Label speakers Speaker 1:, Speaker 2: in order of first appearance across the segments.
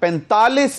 Speaker 1: 45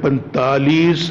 Speaker 2: 45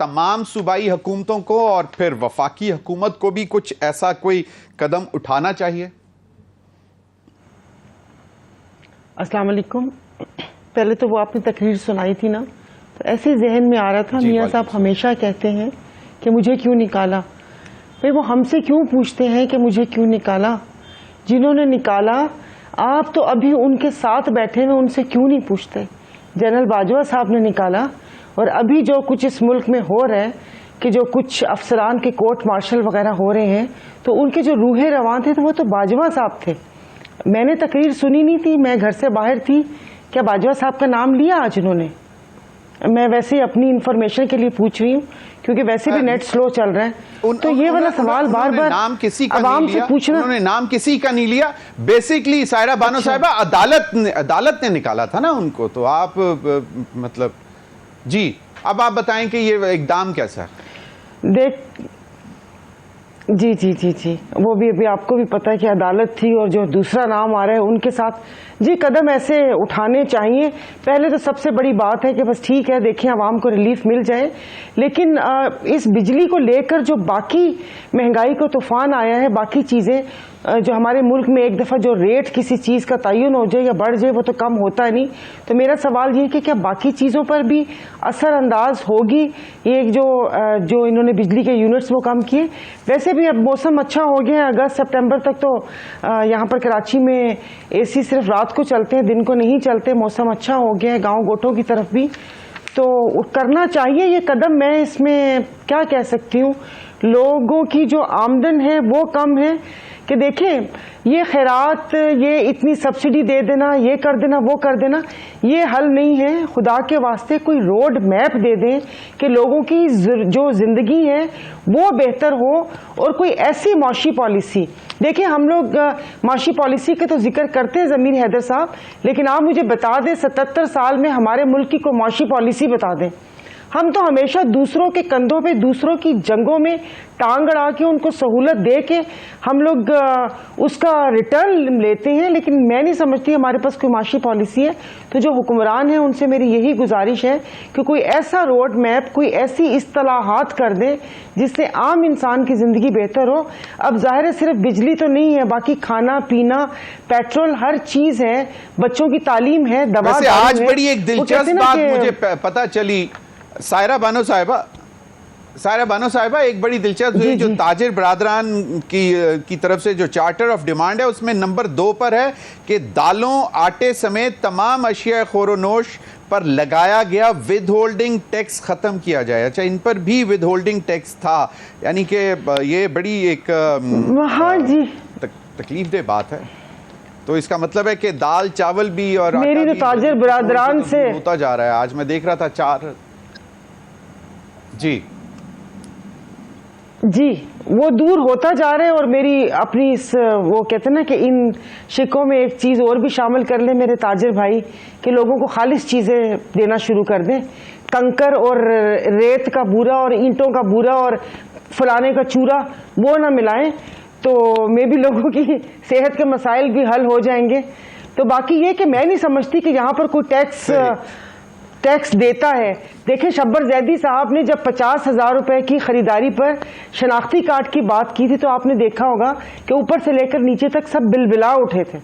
Speaker 1: تمام صوبائی حکومتوں کو اور پھر وفاقی حکومت کو بھی کچھ ایسا کوئی قدم اٹھانا چاہیے؟
Speaker 3: السلام علیکم. پہلے تو وہ آپ نے تقریر سنائی تھی نا، تو ایسے ذہن میں آ رہا تھا میاں صاحب ہمیشہ کہتے ہیں کہ مجھے کیوں نکالا. بھئی وہ ہم سے کیوں پوچھتے ہیں کہ مجھے کیوں نکالا؟ جنہوں نے نکالا آپ تو ابھی ان کے ساتھ بیٹھے ہوئے ان سے کیوں نہیں پوچھتے؟ جنرل باجوہ صاحب نے نکالا، اور ابھی جو کچھ اس ملک میں ہو رہا ہے کہ جو کچھ افسران کے کورٹ مارشل وغیرہ ہو رہے ہیں، تو ان کے جو روح رواں تھے تو وہ تو باجوہ صاحب تھے. میں نے تقریر سنی نہیں تھی، میں گھر سے باہر تھی. کیا باجوہ صاحب کا نام لیا آج انہوں نے؟ میں ویسے ہی اپنی انفارمیشن کے لیے پوچھ رہی ہوں کیونکہ ویسے بھی نیٹ سلو چل رہا ہے. تو یہ والا سوال بار بار عوام سے پوچھنا،
Speaker 1: انہوں نے نام کسی کا نہیں لیا. بیسیکلی سائرہ بانو صاحبہ عدالت نے نکالا تھا نا ان کو. تو آپ مطلب جی اب آپ بتائیں کہ یہ اقدام کیسا ہے؟
Speaker 3: دیکھ جی جی جی جی وہ بھی ابھی آپ کو بھی پتا ہے کہ عدالت تھی، اور جو دوسرا نام آ رہا ہے ان کے ساتھ جی قدم ایسے اٹھانے چاہیے. پہلے تو سب سے بڑی بات ہے کہ بس ٹھیک ہے دیکھیں عوام کو ریلیف مل جائے، لیکن اس بجلی کو لے کر جو باقی مہنگائی کو طوفان آیا ہے، باقی چیزیں جو ہمارے ملک میں ایک دفعہ جو ریٹ کسی چیز کا تعین ہو جائے یا بڑھ جائے وہ تو کم ہوتا ہے نہیں. تو میرا سوال یہ کہ کیا باقی چیزوں پر بھی اثر انداز ہوگی یہ جو انہوں نے بجلی کے یونٹس وہ کم کیے؟ ویسے بھی اب موسم اچھا ہو گیا ہے، اگست سپٹمبر تک تو یہاں پر کراچی میں اے سی صرف رات کو چلتے ہیں، دن کو نہیں چلتے. موسم اچھا ہو گیا ہے گاؤں گوٹوں کی طرف بھی، تو کرنا چاہیے یہ قدم. میں اس میں کیا کہہ سکتی ہوں، لوگوں کی جو آمدن ہے وہ کم ہے کہ دیکھیں یہ خیرات، یہ اتنی سبسڈی دے دینا، یہ کر دینا وہ کر دینا، یہ حل نہیں ہے. خدا کے واسطے کوئی روڈ میپ دے دیں کہ لوگوں کی جو زندگی ہے وہ بہتر ہو، اور کوئی ایسی معاشی پالیسی. دیکھیں ہم لوگ معاشی پالیسی کے تو ذکر کرتے ہیں ضمیر حیدر صاحب، لیکن آپ مجھے بتا دیں 77 سال میں ہمارے ملک کی کوئی معاشی پالیسی بتا دیں. ہم تو ہمیشہ دوسروں کے کندھوں پہ دوسروں کی جنگوں میں ٹانگ اڑا کے ان کو سہولت دے کے ہم لوگ اس کا ریٹرن لیتے ہیں، لیکن میں نہیں سمجھتی ہمارے پاس کوئی معاشی پالیسی ہے. تو جو حکمران ہیں ان سے میری یہی گزارش ہے کہ کوئی ایسا روڈ میپ، کوئی ایسی اصطلاحات کر دیں جس سے عام انسان کی زندگی بہتر ہو. اب ظاہر ہے صرف بجلی تو نہیں ہے، باقی کھانا پینا، پیٹرول، ہر چیز ہے، بچوں کی تعلیم ہے، دوا
Speaker 1: ویسے آج بڑی ایک دلچسپ بات مجھے پتہ چلی سائرہ بانو صاحبہ ایک بڑی دلچسپ ہوئی جو تاجر برادران کی طرف سے جو چارٹر آف ڈیمانڈ ہے اس میں نمبر 2 پر ہے کہ دالوں، آٹے سمیت تمام اشیاء خور و نوش پر لگایا گیا ود ہولڈنگ ٹیکس ختم کیا جائے. اچھا ان پر بھی ود ہولڈنگ ٹیکس تھا، یعنی کہ یہ بڑی ایک تکلیف دہ بات ہے. تو اس کا مطلب ہے کہ دال چاول بھی اور
Speaker 3: میری تو تاجر برادران سے
Speaker 1: ہوتا جا رہا ہے. آج میں دیکھ رہا تھا 4
Speaker 3: جی وہ دور ہوتا جا رہے ہیں. اور میری اپنی وہ کہتے ہیں نا کہ ان شکوں میں ایک چیز اور بھی شامل کر لیں میرے تاجر بھائی کہ لوگوں کو خالص چیزیں دینا شروع کر دیں. کنکر اور ریت کا بورا اور اینٹوں کا بورا اور فلانے کا چورا وہ نہ ملائیں، تو میں بھی لوگوں کی صحت کے مسائل بھی حل ہو جائیں گے. تو باقی یہ کہ میں نہیں سمجھتی کہ یہاں پر کوئی ٹیکس دیتا ہے. دیکھیں شبر زیدی صاحب نے جب 50,000 روپے کی خریداری پر شناختی کارڈ کی بات کی تھی تو آپ نے دیکھا ہوگا کہ اوپر سے لے کر نیچے تک سب بلبلا اٹھے تھے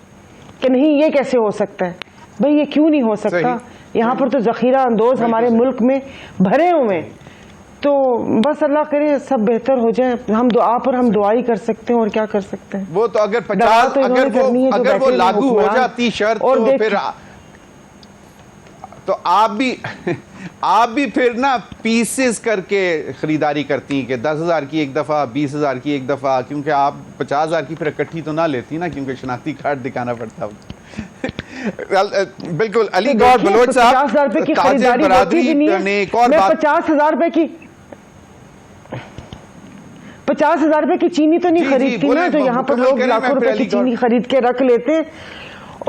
Speaker 3: کہ نہیں یہ کیسے ہو سکتا ہے. بھئی یہ کیوں نہیں ہو سکتا؟ یہاں پر تو ذخیرہ اندوز ہمارے ملک میں بھرے ہوئے. تو بس اللہ کرے سب بہتر ہو جائے. ہم دعا پر ہم دعا ہی کر سکتے ہیں اور کیا کر سکتے ہیں.
Speaker 1: وہ تو اگر وہ لاگو ہو جاتی شرط تو پھر تو آپ بھی پھر نا پیسز کر کے خریداری کرتی ہیں کہ 10,000 کی ایک دفعہ، 20,000 کی ایک دفعہ، کیونکہ آپ 50,000 کی پھر اکٹھی تو نہ لیتی نا کیونکہ شناختی کارڈ دکھانا پڑتا. بالکل. علی گور بلوچ صاحب
Speaker 3: 50,000 روپے کی خریداری ہوتی بھی نہیں ہے. میں 50,000 روپے کی 50,000 روپے کی چینی تو نہیں خریدتی نا، جو یہاں پر لوگ لاکھوں روپے کی چینی خرید کے رکھ لیتے ہیں.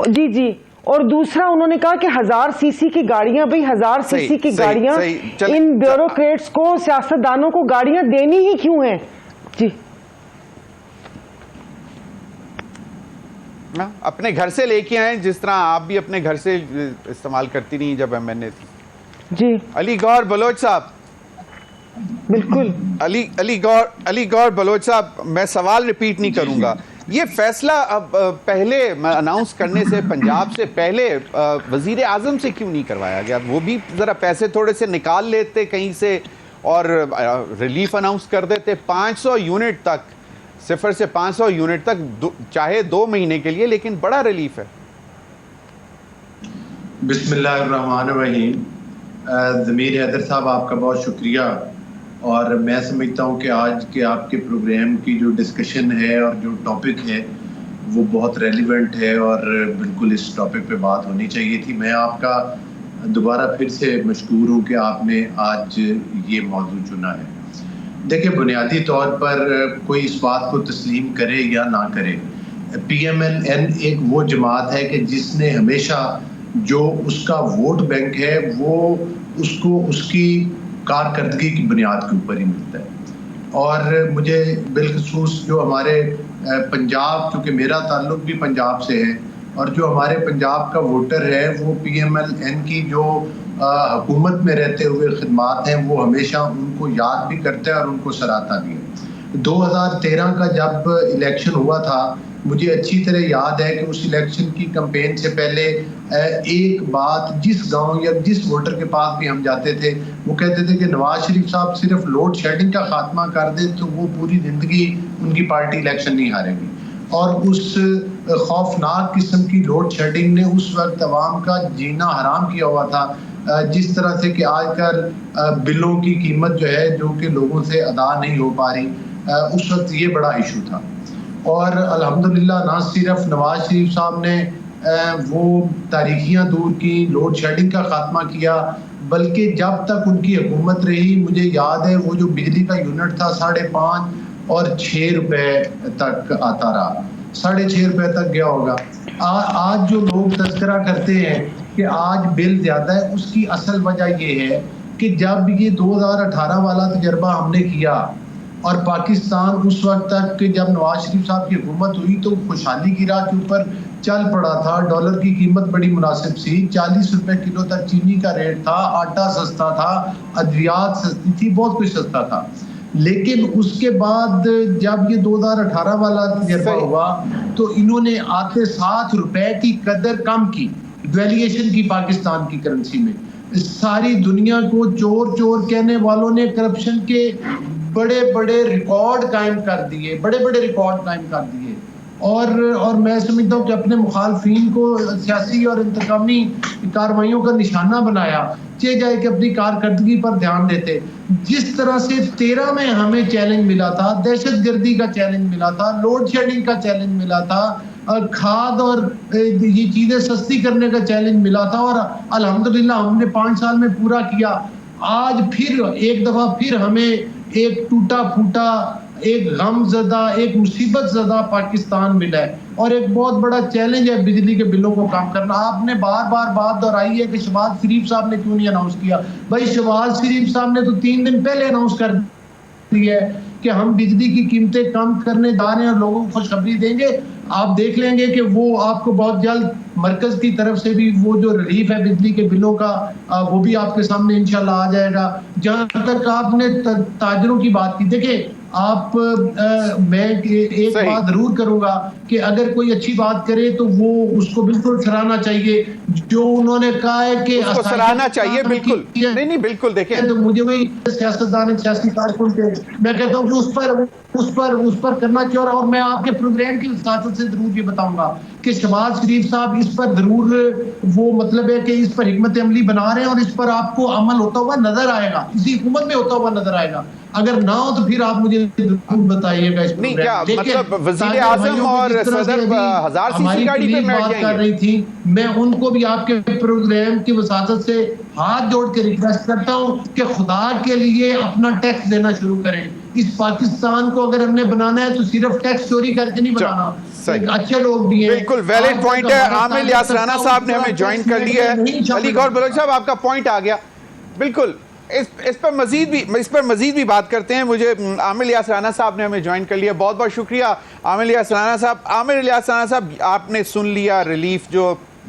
Speaker 3: جی اور دوسرا انہوں نے کہا کہ 1000 سی سی کی گاڑیاں. بھئی 1000 سی سی کی گاڑیاں ان بیوروکریٹس کو، سیاستدانوں کو گاڑیاں دینی ہی کیوں ہیں؟ جی
Speaker 1: اپنے گھر سے لے کے آئیں جس طرح آپ بھی اپنے گھر سے استعمال کرتی نہیں جب MNA تھی.
Speaker 3: جی
Speaker 1: علی گور بلوچ صاحب
Speaker 3: بالکل.
Speaker 1: علی گور بلوچ صاحب، میں سوال ریپیٹ نہیں کروں گا. یہ فیصلہ اب پہلے اناؤنس کرنے سے پنجاب سے پہلے وزیر اعظم سے کیوں نہیں کروایا گیا؟ وہ بھی ذرا پیسے تھوڑے سے نکال لیتے کہیں سے اور ریلیف اناؤنس کر دیتے. 500 یونٹ تک، 0 سے 500 یونٹ تک، چاہے 2 مہینے کے لیے، لیکن بڑا ریلیف ہے.
Speaker 4: بسم اللہ الرحمن الرحیم. ضمیر حیدر صاحب، آپ کا بہت شکریہ. اور میں سمجھتا ہوں کہ آج کے آپ کے پروگرام کی جو ڈسکشن ہے اور جو ٹاپک ہے وہ بہت ریلیونٹ ہے اور بالکل اس ٹاپک پہ بات ہونی چاہیے تھی. میں آپ کا دوبارہ پھر سے مشکور ہوں کہ آپ نے آج یہ موضوع چنا ہے. دیکھیں، بنیادی طور پر کوئی اس بات کو تسلیم کرے یا نہ کرے، پی ایم ایل این ایک وہ جماعت ہے کہ جس نے ہمیشہ جو اس کا ووٹ بینک ہے وہ اس کو اس کی کارکردگی کی بنیاد کے اوپر ہی ملتا ہے. اور مجھے بالخصوص جو ہمارے پنجاب، کیونکہ میرا تعلق بھی پنجاب سے ہے، اور جو ہمارے پنجاب کا ووٹر ہے وہ پی ایم ایل این کی جو حکومت میں رہتے ہوئے خدمات ہیں وہ ہمیشہ ان کو یاد بھی کرتا ہے اور ان کو سراہتا بھی ہے. 2013 کا جب الیکشن ہوا تھا، مجھے اچھی طرح یاد ہے کہ اس الیکشن کی کمپین سے پہلے ایک بات جس گاؤں یا جس ووٹر کے پاس بھی ہم جاتے تھے وہ کہتے تھے کہ نواز شریف صاحب صرف لوڈ شیڈنگ کا خاتمہ کر دیں تو وہ پوری زندگی ان کی پارٹی الیکشن نہیں ہارے گی. اور اس خوفناک قسم کی لوڈ شیڈنگ نے اس وقت عوام کا جینا حرام کیا ہوا تھا. جس طرح سے کہ آج کل بلوں کی قیمت جو ہے جو کہ لوگوں سے ادا نہیں ہو پا رہی، اس وقت یہ بڑا ایشو تھا. اور الحمدللہ نہ صرف نواز شریف صاحب نے وہ تاریخیاں دور کی، لوڈ شیڈنگ کا خاتمہ کیا، بلکہ جب تک ان کی حکومت رہی مجھے یاد ہے وہ جو بجلی کا یونٹ تھا 5.5 اور 6 روپے تک آتا رہا، 6.5 روپے تک گیا ہوگا. آج جو لوگ تذکرہ کرتے ہیں کہ آج بل زیادہ ہے، اس کی اصل وجہ یہ ہے کہ جب یہ 2018 والا تجربہ ہم نے کیا اور پاکستان اس وقت تک جب نواز شریف صاحب کی حکومت ہوئی تو خوشحالی کی راہ کے اوپر چل پڑا تھا. ڈالر کی قیمت بڑی مناسب سی، 40 روپے کلو تک چینی کا ریٹ تھا، آٹا سستا تھا، ادویات سستی تھی، بہت کچھ سستا تھا. لیکن اس کے بعد جب یہ 2018 والا تجربہ ہوا تو انہوں نے آتے 7 روپے کی قدر کم کی، ویلیشن کی پاکستان کی کرنسی میں. ساری دنیا کو چور چور کہنے والوں نے کرپشن کے بڑے بڑے ریکارڈ قائم کر دیے، اور میں سمجھتا ہوں کہ اپنے مخالفین کو سیاسی اور انتقامی کارروائیوں کا نشانہ بنایا. چاہے جائے کہ اپنی کارکردگی پر دھیان دیتے. جس طرح سے 13 میں ہمیں چیلنج ملا تھا، دہشت گردی کا چیلنج ملا تھا، لوڈ شیڈنگ کا چیلنج ملا تھا، کھاد اور یہ چیزیں سستی کرنے کا چیلنج ملا تھا، اور الحمدللہ ہم نے 5 سال میں پورا کیا. آج پھر ایک دفعہ پھر ہمیں ایک ٹوٹا پھوٹا، ایک غم زدہ، ایک مصیبت زدہ پاکستان ملا ہے، اور ایک بہت بڑا چیلنج ہے بجلی کے بلوں کو کم کرنا. آپ نے بار بار بات دہرائی ہے کہ شہباز شریف صاحب نے کیوں نہیں اناؤنس کیا. بھائی شہباز شریف صاحب نے تو 3 دن پہلے اناؤنس کر دیا ہے کہ ہم بجلی کی قیمتیں کم کرنے جا رہے ہیں اور لوگوں کو خوشخبری دیں گے. آپ دیکھ لیں گے کہ وہ آپ کو بہت جلد مرکز کی طرف سے بھی وہ جو ریلیف ہے بجلی کے بلوں کا وہ بھی آپ کے سامنے انشاءاللہ آ جائے گا. جہاں تک آپ نے تاجروں کی بات کی، دیکھیں آپ میں ایک بات ضرور کروں گا کہ اگر کوئی اچھی بات کرے تو وہ اس کو بالکل سراہنا چاہیے. جو انہوں نے کہا ہے کہ
Speaker 1: اس کو سراہنا چاہیے، بالکل نہیں بالکل. دیکھیں
Speaker 4: تو مجھے وہی سیاستدان سیاسی کارکن کے میں کہتا ہوں کہ اس پر کرنا چاہیے. اور میں آپ کے پروگرام کی وساطت سے ضرور یہ بتاؤں گا کہ شہباز شریف صاحب اس پر ضرور وہ مطلب ہے کہ اس پر حکمت عملی بنا رہے ہیں اور اس پر آپ کو عمل ہوتا ہوا نظر آئے گا، اسی حکومت میں ہوتا ہوا نظر آئے گا. اگر نہ ہو تو پھر آپ مجھے ضرور بتائیے گا. اس
Speaker 1: نہیں کیا مطلب وزیر اعظم اور صدر 1000 سی سی گاڑی پہ بیٹھ جائیں گے؟
Speaker 4: کر رہی تھی، میں ان کو بھی آپ کے پروگرام کی وساطت سے ہاتھ جوڑ کے ریکویسٹ کرتا ہوں کہ خدا کے لیے اپنا ٹیکس دینا شروع کریں. اس پاکستان کو اگر ہم نے بنانا ہے تو صرف ٹیکس چوری کر کے نہیں بنانا. اچھے لوگ بھی ہیں.
Speaker 1: بالکل ویلڈ پوائنٹ ہے. عامر الیاس رانا صاحب نے ہمیں جوائن کر لیا ہے. علی گور بلوچ صاحب آپ کا پوائنٹ آ گیا. بالکل اس پر مزید بھی بات کرتے ہیں. مجھے عامر الیاس رانا صاحب نے ہمیں جوائن کر لیا. بہت بہت شکریہ عامر الیاس رانا صاحب. عامر الیاس رانا صاحب، آپ نے سن لیا ریلیف جو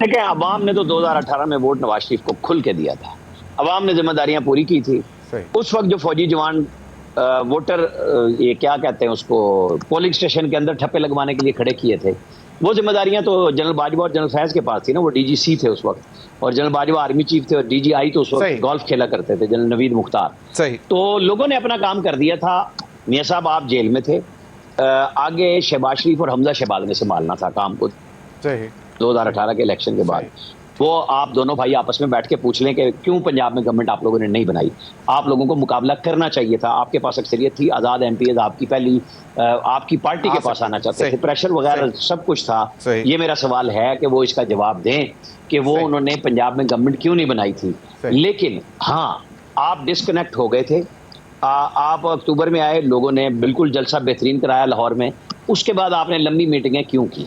Speaker 5: دیکھیں عوام نے تو 2018 میں ووٹ نواز شریف کو کھل کے دیا تھا, عوام نے ذمہ داریاں پوری کی تھی. اس وقت جو فوجی جوان ووٹر یہ کیا کہتے ہیں اس کو پولنگ اسٹیشن کے اندر ٹھپے لگوانے کے لیے کھڑے کیے تھے, وہ ذمہ داریاں تو جنرل باجوہ اور جنرل فیض کے پاس تھی نا, وہ ڈی جی سی تھے اس وقت, اور جنرل باجوہ آرمی چیف تھے, اور ڈی جی آئی تو اس وقت گولف کھیلا کرتے تھے, جنرل نوید مختار. تو لوگوں نے اپنا کام کر دیا تھا. میاں صاحب آپ جیل میں تھے, آگے شہباز شریف اور حمزہ شہباز نے سنبھالنا تھا کام کو 2018 کے الیکشن کے بعد. وہ آپ دونوں بھائی آپس میں بیٹھ کے پوچھ لیں کہ کیوں پنجاب میں گورنمنٹ آپ لوگوں نے نہیں بنائی. آپ لوگوں کو مقابلہ کرنا چاہیے تھا, آپ کے پاس اکثریت تھی, آزاد ایم پی ایز آپ کی پہلی آپ کی پارٹی کے پاس آنا چاہتے تھے, پریشر وغیرہ سب کچھ تھا. یہ میرا سوال ہے کہ وہ اس کا جواب دیں کہ وہ انہوں نے پنجاب میں گورنمنٹ کیوں نہیں بنائی تھی. لیکن ہاں آپ ڈسکنیکٹ ہو گئے تھے. آپ اکتوبر میں آئے, لوگوں نے بالکل جلسہ بہترین کرایا لاہور میں, اس کے بعد آپ نے لمبی میٹنگیں کیوں کی؟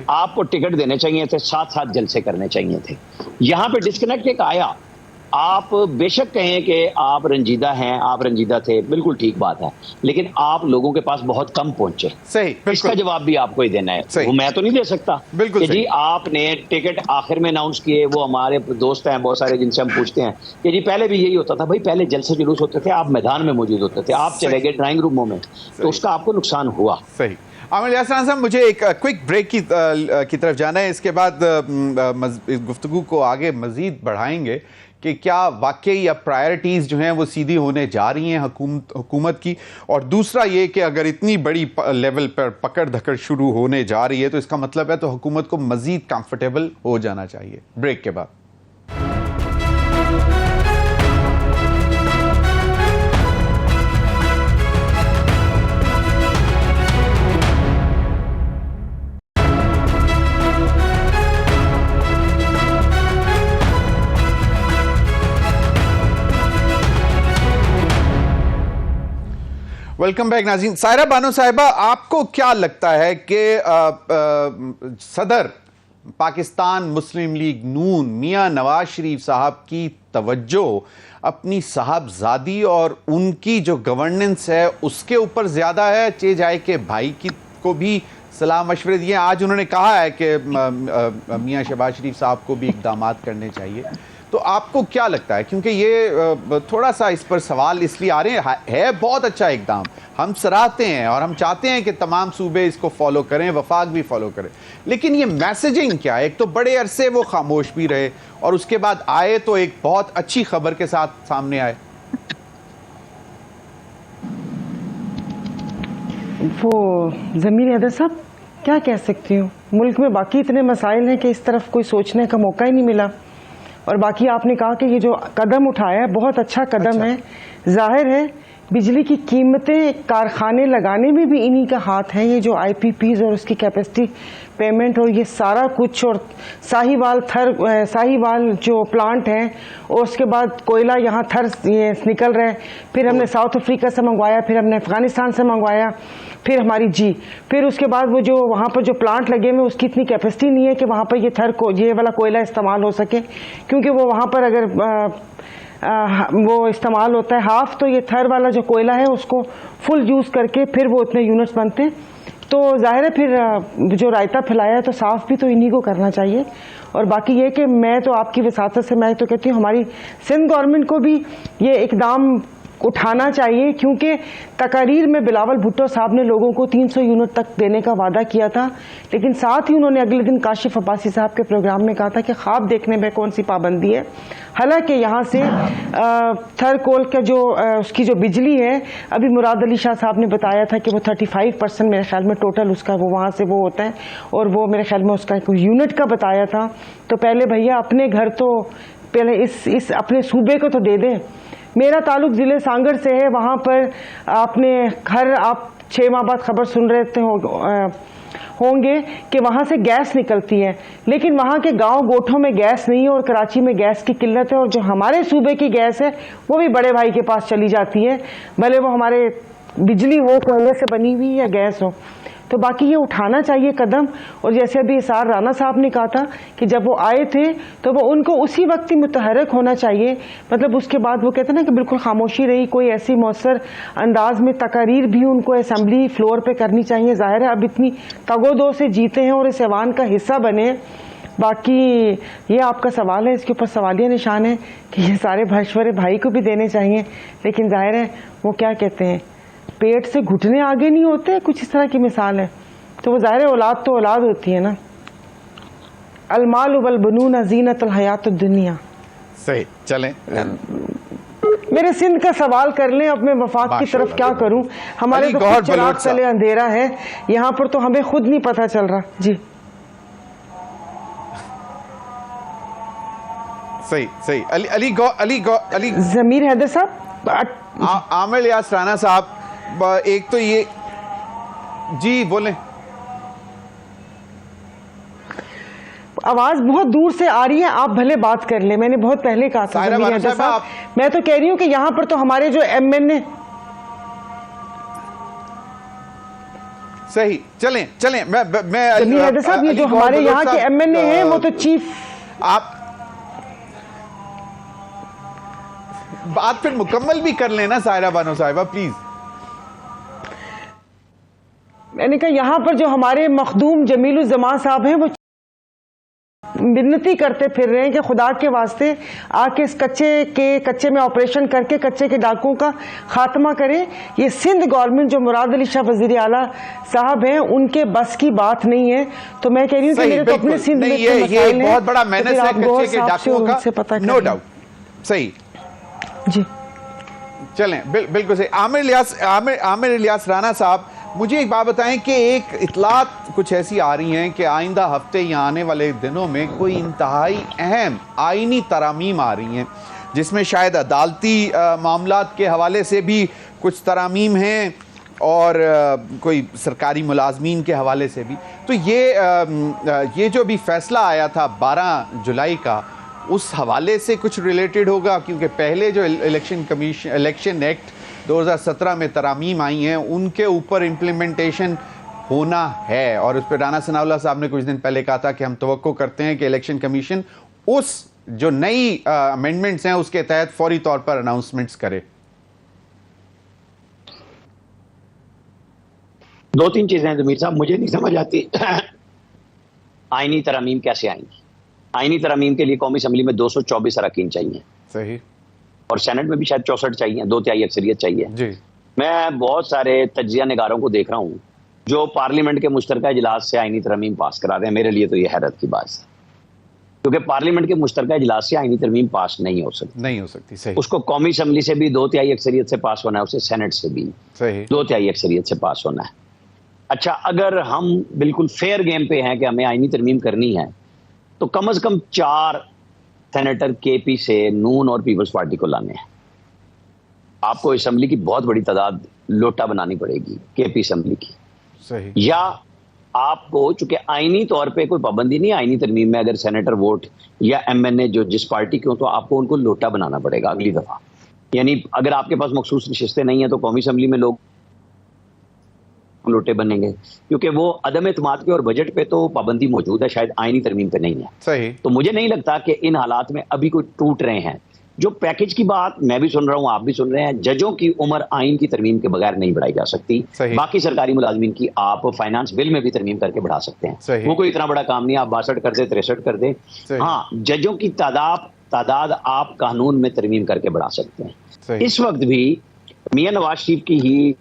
Speaker 5: آپ کو ٹکٹ دینے چاہیے تھے, ساتھ ساتھ جلسے کرنے چاہیے تھے. یہاں پہ ڈسکنیکٹ ایک آیا. آپ بے شک کہیں کہ آپ رنجیدہ ہیں, آپ رنجیدہ تھے, بالکل ٹھیک بات ہے, لیکن آپ لوگوں کے پاس بہت کم پہنچے. اس کا جواب بھی آپ کو ہی دینا ہے, وہ میں تو نہیں دے سکتا کہ جی آپ نے ٹکٹ آخر میں اناؤنس کیے. وہ ہمارے دوست ہیں بہت سارے جن سے ہم پوچھتے ہیں کہ جی پہلے بھی یہی ہوتا تھا. بھائی پہلے جلسے جلوس ہوتے تھے, آپ میدان میں موجود ہوتے تھے, آپ چلے گئے ڈرائنگ روموں میں, تو اس کا آپ کو نقصان ہوا.
Speaker 1: عامر یاسر صاحب, مجھے ایک کوئک بریک کی طرف جانا ہے. اس کے بعد گفتگو کو آگے مزید بڑھائیں گے کہ کیا واقعی اب پرائرٹیز جو ہیں وہ سیدھی ہونے جا رہی ہیں حکومت کی, اور دوسرا یہ کہ اگر اتنی بڑی لیول پر پکڑ دھکڑ شروع ہونے جا رہی ہے تو اس کا مطلب ہے تو حکومت کو مزید کمفرٹیبل ہو جانا چاہیے. بریک کے بعد ویلکم بیک ناظرین. سائرہ بانو صاحبہ, آپ کو کیا لگتا ہے کہ صدر پاکستان مسلم لیگ نون میاں نواز شریف صاحب کی توجہ اپنی صاحبزادی اور ان کی جو گورننس ہے اس کے اوپر زیادہ ہے, چہ جائے کہ بھائی کو بھی صلاح مشورے دیے؟ آج انہوں نے کہا ہے کہ میاں شہباز شریف صاحب کو بھی اقدامات کرنے چاہیے. تو آپ کو کیا لگتا ہے, کیونکہ یہ تھوڑا سا اس پر سوال اس لیے آ رہے ہیں, ہے بہت اچھا اقدام, ہم سراہتے ہیں اور ہم چاہتے ہیں کہ تمام صوبے اس کو فالو کریں, وفاق بھی فالو کریں, لیکن یہ میسیجنگ کیا ہے؟ ایک تو بڑے عرصے وہ خاموش بھی رہے اور اس کے بعد آئے تو ایک بہت اچھی خبر کے ساتھ سامنے آئے.
Speaker 3: وہ ضمیر حیدر صاحب کیا کہہ سکتی ہوں, ملک میں باقی اتنے مسائل ہیں کہ اس طرف کوئی سوچنے کا موقع ہی نہیں ملا. اور باقی آپ نے کہا کہ یہ جو قدم اٹھایا ہے بہت اچھا قدم ہے. ظاہر ہے بجلی کی قیمتیں کارخانے لگانے میں بھی انہی کا ہاتھ ہے. یہ جو آئی پی پیز اور اس کی کیپیسٹی پیمنٹ اور یہ سارا کچھ, اور ساہیوال جو پلانٹ ہے, اور اس کے بعد کوئلہ یہاں تھر نکل رہا ہے, پھر ہم نے ساؤتھ افریقہ سے منگوایا, پھر ہم نے افغانستان سے منگوایا, پھر ہماری پھر اس کے بعد وہ جو وہاں پر جو پلانٹ لگے ہوئے اس کی اتنی کیپیسٹی نہیں ہے کہ وہاں پر یہ والا کوئلہ استعمال ہو سکے, کیونکہ وہ وہاں پر اگر وہ استعمال ہوتا ہے ہاف, تو یہ تھر والا جو کوئلہ ہے اس کو فل یوز کر کے پھر وہ اتنے یونٹس بنتے ہیں. تو ظاہر ہے پھر جو رائتہ پھیلایا ہے تو صاف بھی تو انہی کو کرنا چاہیے. اور باقی یہ کہ میں تو آپ کی وساطت سے میں تو کہتی ہوں ہماری سندھ گورنمنٹ کو بھی یہ اقدام اٹھانا چاہیے, کیونکہ تقاریر میں بلاول بھٹو صاحب نے لوگوں کو 300 یونٹ تک دینے کا وعدہ کیا تھا, لیکن ساتھ ہی انہوں نے اگلے دن کاشف عباسی صاحب کے پروگرام میں کہا تھا کہ خواب دیکھنے میں کون سی پابندی ہے. حالانکہ یہاں سے تھر کول کا جو اس کی جو بجلی ہے, ابھی مراد علی شاہ صاحب نے بتایا تھا کہ وہ 35% میرے خیال میں ٹوٹل اس کا وہ وہاں سے وہ ہوتا ہے, اور وہ میرے خیال میں اس کا یونٹ کا بتایا تھا. تو پہلے بھیا اپنے گھر تو پہلے اس اپنے صوبے کو تو دے دیں. میرا تعلق ضلع سانگڑ سے ہے, وہاں پر آپ 6 ماہ بعد خبر سن رہے ہوں گے کہ وہاں سے گیس نکلتی ہے, لیکن وہاں کے گاؤں گوٹھوں میں گیس نہیں ہے, اور کراچی میں گیس کی قلت ہے, اور جو ہمارے صوبے کی گیس ہے وہ بھی بڑے بھائی کے پاس چلی جاتی ہے, بھلے وہ ہمارے بجلی ہو کوئلے سے بنی ہوئی یا گیس ہو. تو باقی یہ اٹھانا چاہیے قدم. اور جیسے ابھی اسار رانا صاحب نے کہا تھا کہ جب وہ آئے تھے تو وہ ان کو اسی وقت ہی متحرک ہونا چاہیے, مطلب اس کے بعد وہ کہتے ہیں نا کہ بالکل خاموشی رہی, کوئی ایسی مؤثر انداز میں تقاریر بھی ان کو اسمبلی فلور پہ کرنی چاہیے. ظاہر ہے اب اتنی تگو دو سے جیتے ہیں اور اس ایوان کا حصہ بنے, باقی یہ آپ کا سوال ہے، اس کے اوپر سوالیہ نشان ہے کہ یہ سارے بھاشورے بھائی کو بھی دینے چاہیے، لیکن ظاہر ہے وہ کیا کہتے ہیں، پیٹ سے گھٹنے آگے نہیں ہوتے، کچھ اس طرح کی مثال ہے. تو وہ ظاہر اولاد تو اولاد ہوتی ہے نا. المال والبنون زینت الحیات الدنیا.
Speaker 1: صحیح. چلیں
Speaker 3: میرے سندھ کا سوال کر لیں، اب میں وفاق کی طرف کیا کروں، ہمارے تو خود چراغ تلے اندھیرا ہے یہاں پر، تو ہمیں خود نہیں پتہ چل رہا. جی
Speaker 1: صحیح. علی
Speaker 3: ضمیر حیدر صاحب،
Speaker 1: عامر الیاس رانا صاحب، ایک تو یہ جی بولیں.
Speaker 3: آواز بہت دور سے آ رہی ہے، آپ بھلے بات کر لیں. میں نے بہت پہلے کہا تھا ضمیر حیدر صاحب، میں تو کہہ رہی ہوں کہ یہاں پر تو ہمارے جو ایم این اے.
Speaker 1: صحیح. چلیں میں
Speaker 3: ضمیر حیدر صاحب، یہ جو ہمارے یہاں کے ایم این اے ہیں وہ تو چیف.
Speaker 1: آپ بات پھر مکمل بھی کر لیں نا سائرہ بانو صاحبہ پلیز.
Speaker 3: میں نے کہا یہاں پر جو ہمارے مخدوم جمیل الزمان صاحب ہیں وہ منتی کرتے پھر رہے ہیں کہ خدا کے واسطے آ کے اس کچے میں آپریشن کر کے کچے کے ڈاکوں کا خاتمہ کریں. یہ سندھ گورنمنٹ جو مراد علی شاہ وزیر اعلیٰ صاحب ہیں ان کے بس کی بات نہیں ہے. تو میں کہہ رہی ہوں کہ میرے تو اپنے سندھ میں
Speaker 1: یہ بہت بڑا محنت ہے کچے کے ڈاکوں کا، نو ڈاؤٹ. صحیح.
Speaker 3: جی
Speaker 1: چلیں بالکل صحیح. عامر الیاس رانا صاحب، مجھے ایک بات بتائیں کہ ایک اطلاعات کچھ ایسی آ رہی ہیں کہ آئندہ ہفتے یا آنے والے دنوں میں کوئی انتہائی اہم آئینی ترامیم آ رہی ہیں، جس میں شاید عدالتی معاملات کے حوالے سے بھی کچھ ترامیم ہیں اور کوئی سرکاری ملازمین کے حوالے سے بھی. تو یہ جو بھی فیصلہ آیا تھا 12 جولائی کا، اس حوالے سے کچھ ریلیٹڈ ہوگا؟ کیونکہ پہلے جو الیکشن ایکٹ 2017 میں ترامیم آئی ہیں ان کے اوپر امپلیمنٹیشن ہونا ہے، اور اس پہ رانا ثناء اللہ صاحب نے کچھ دن پہلے کہا تھا کہ ہم توقع کرتے ہیں کہ الیکشن کمیشن اس جو نئی امینڈمنٹس ہیں اس کے تحت فوری طور پر اناؤنسمنٹس کرے.
Speaker 5: 2-3 چیزیں ہیں ضمیر صاحب مجھے نہیں سمجھ آتی. آئینی ترامیم کیسے آئیں گی؟ آئینی ترامیم کے لیے قومی اسمبلی میں 224 اراکین چاہیے. صحیح. اور سینٹ میں بھی شاید 64 چاہیے، 2/3 اکثریت چاہیے. جی میں بہت سارے تجزیہ نگاروں کو دیکھ رہا ہوں جو پارلیمنٹ کے مشترکہ اجلاس سے آئینی ترمیم پاس کرا رہے ہیں. میرے لیے تو یہ حیرت کی بات ہے، کیونکہ پارلیمنٹ کے مشترکہ اجلاس سے آئینی ترمیم پاس نہیں ہو سکتی. صحیح. اس کو قومی اسمبلی سے بھی 2/3 اکثریت سے پاس ہونا ہے، اسے سینٹ سے بھی 2/3 اکثریت سے پاس ہونا ہے. اچھا، اگر ہم بالکل فیئر گیم پہ ہیں کہ ہمیں آئینی ترمیم کرنی ہے تو کم از کم 4 سینیٹر کے پی سے نون اور پیپلز پارٹی کو لانے ہیں. آپ کو اسمبلی کی بہت بڑی تعداد لوٹا بنانی پڑے گی کے پی اسمبلی کی. صحیح. یا آپ کو، چونکہ آئینی طور پہ کوئی پابندی نہیں آئینی ترمیم میں، اگر سینیٹر ووٹ یا ایم این اے جو جس پارٹی کے ہوں تو آپ کو ان کو لوٹا بنانا پڑے گا اگلی دفعہ. یعنی اگر آپ کے پاس مخصوص نشستیں نہیں ہیں تو قومی اسمبلی میں لوگ لوٹے بنیں گے، کیونکہ وہ عدم اعتماد پہ اور بجٹ پہ تو پابندی موجود ہے، شاید آئینی ترمیم پہ نہیں ہے. صحیح. تو مجھے نہیں لگتا کہ ان حالات میں ابھی کوئی ٹوٹ رہے ہیں. جو پیکج کی بات میں بھی سن رہا ہوں، آپ بھی سن رہے ہیں، ججوں کی عمر آئین کی ترمیم کے بغیر نہیں بڑھائی جا سکتی. باقی سرکاری ملازمین کی آپ فائنانس بل میں بھی ترمیم کر کے بڑھا سکتے ہیں. وہ کوئی اتنا بڑا کام نہیں، آپ 62 کر دیں 63 کر دیں. ہاں، ججوں کی تعداد آپ قانون میں ترمیم کر کے بڑھا سکتے ہیں. اس وقت بھی میاں نواز شریف کی ہی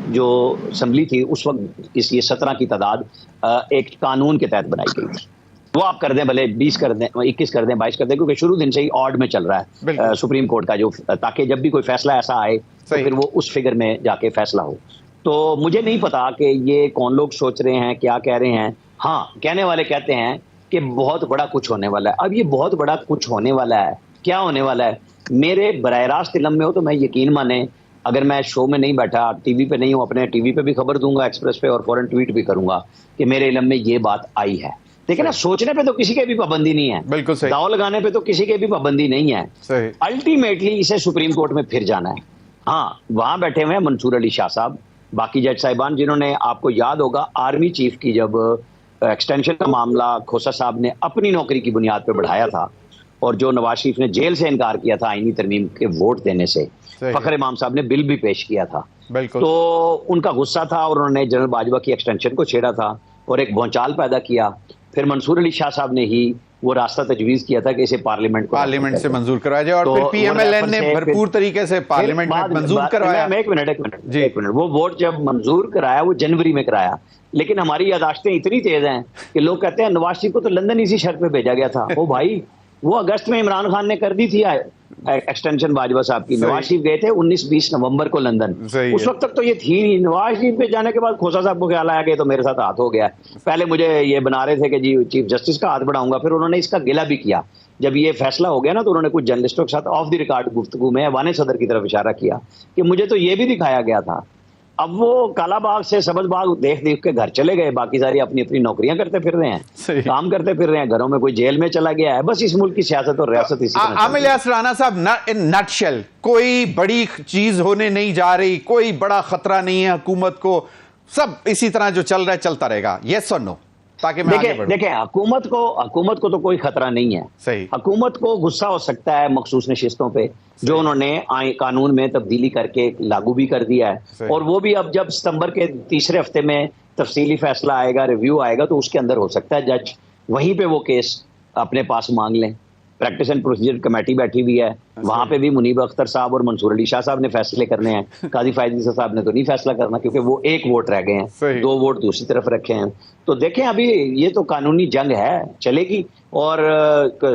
Speaker 5: جو اسمبلی تھی اس وقت یہ 17 کی تعداد ایک قانون کے تحت بنائی گئی تھی. وہ آپ کر دیں، بھلے 20 کر دیں، 21 کر دیں، 22 کر دیں، کیونکہ شروع دن سے ہی آڈ میں چل رہا ہے سپریم کورٹ کا، جو تاکہ جب بھی کوئی فیصلہ ایسا آئے تو پھر وہ اس فگر میں جا کے فیصلہ ہو. تو مجھے نہیں پتا کہ یہ کون لوگ سوچ رہے ہیں، کیا کہہ رہے ہیں. ہاں، کہنے والے کہتے ہیں کہ بہت بڑا کچھ ہونے والا ہے. اب یہ بہت بڑا کچھ ہونے والا ہے، کیا ہونے والا ہے؟ میرے براہ راست علم میں ہو تو میں یقین مانیں، اگر میں شو میں نہیں بیٹھا، ٹی وی پہ نہیں ہوں، اپنے ٹی وی پہ بھی خبر دوں گا ایکسپریس پہ، اور فوراً ٹویٹ بھی کروں گا کہ میرے علم میں یہ بات آئی ہے. لیکن سوچنے پہ تو کسی کے بھی پابندی نہیں ہے، بالکل صحیح. داؤ لگانے پہ تو کسی کے بھی پابندی نہیں ہے. الٹیمیٹلی اسے سپریم کورٹ میں پھر جانا ہے. ہاں، وہاں بیٹھے ہوئے ہیں منصور علی شاہ صاحب، باقی جج صاحبان، جنہوں نے، آپ کو یاد ہوگا آرمی چیف کی جب ایکسٹینشن کا معاملہ کھوسا صاحب نے اپنی نوکری کی بنیاد پہ بڑھایا تھا، اور جو نواز شریف نے جیل سے انکار کیا تھا آئینی ترمیم کے ووٹ دینے سے، فخر امام صاحب نے بل بھی پیش کیا تھا. تو ان کا غصہ تھا اور انہوں نے جنرل باجوہ کی ایکسٹینشن کو چھیڑا تھا اور ایک بھونچال پیدا کیا. پھر منصور علی شاہ صاحب نے ہی وہ راستہ تجویز کیا تھا کہ اسے پارلیمنٹ
Speaker 1: سے منظور کروایا جائے، اور پھر پی ایم ایل این نے بھرپور طریقے سے پارلیمنٹ میں منظور کروایا۔
Speaker 5: ایک منٹ، وہ ووٹ جب منظور کرایا وہ جنوری میں کرایا، لیکن ہماری یاداشتیں اتنی تیز ہیں کہ لوگ کہتے ہیں نواز شریف کو تو لندن اسی شرط پہ بھیجا گیا تھا۔ وہ بھائی وہ اگست میں عمران خان نے کر دی تھی ایکسٹینشن باجوہ صاحب کی، نواز شریف گئے تھے 19-20 نومبر کو لندن، اس وقت تک تو یہ تھی نہیں۔ نواز شریف پہ جانے کے بعد کھوسا صاحب کو خیال آیا کہ تو میرے ساتھ ہاتھ ہو گیا، پہلے مجھے یہ بنا رہے تھے کہ جی چیف جسٹس کا ہاتھ بڑھاؤں گا، پھر انہوں نے اس کا گلہ بھی کیا۔ جب یہ فیصلہ ہو گیا نا تو انہوں نے کچھ جرنلسٹوں کے ساتھ آف دی ریکارڈ گفتگو میں ایوان صدر کی طرف اشارہ کیا کہ مجھے تو یہ بھی دکھایا گیا تھا۔ اب وہ کالا باغ سے سبز باغ دیکھ کے گھر چلے گئے، باقی ساری اپنی اپنی نوکریاں کرتے پھر رہے ہیں، کام کرتے پھر رہے ہیں، گھروں میں کوئی جیل میں چلا گیا ہے۔ بس اس ملک کی سیاست اور ریاست اسی طرح۔
Speaker 1: عامر یاسر رانا صاحب، نٹ شیل، کوئی بڑی چیز ہونے نہیں جا رہی، کوئی بڑا خطرہ نہیں ہے حکومت کو، سب اسی طرح جو چل رہا ہے چلتا رہے گا، یس اور نو؟ تاکہ میں آگے بڑھوں۔
Speaker 5: دیکھیں حکومت کو تو کوئی خطرہ نہیں ہے۔
Speaker 1: صحیح۔
Speaker 5: حکومت کو غصہ ہو سکتا ہے مخصوص نشستوں پہ جو انہوں نے قانون میں تبدیلی کر کے لاگو بھی کر دیا ہے، اور وہ بھی اب جب ستمبر کے تیسرے ہفتے میں تفصیلی فیصلہ آئے گا، ریویو آئے گا، تو اس کے اندر ہو سکتا ہے جج وہیں پہ وہ کیس اپنے پاس مانگ لیں۔ پریکٹس اینڈ پروسیجر کمیٹی بیٹھی ہوئی ہے، وہاں پہ بھی منیب اختر صاحب اور منصور علی شاہ صاحب نے فیصلے کرنے ہیں، قاضی فائز عیسیٰ صاحب نے تو نہیں فیصلہ کرنا کیونکہ وہ ایک ووٹ رہ گئے ہیں، 2 ووٹ دوسری طرف رکھے ہیں۔ تو دیکھیں ابھی یہ تو قانونی جنگ ہے، چلے گی، اور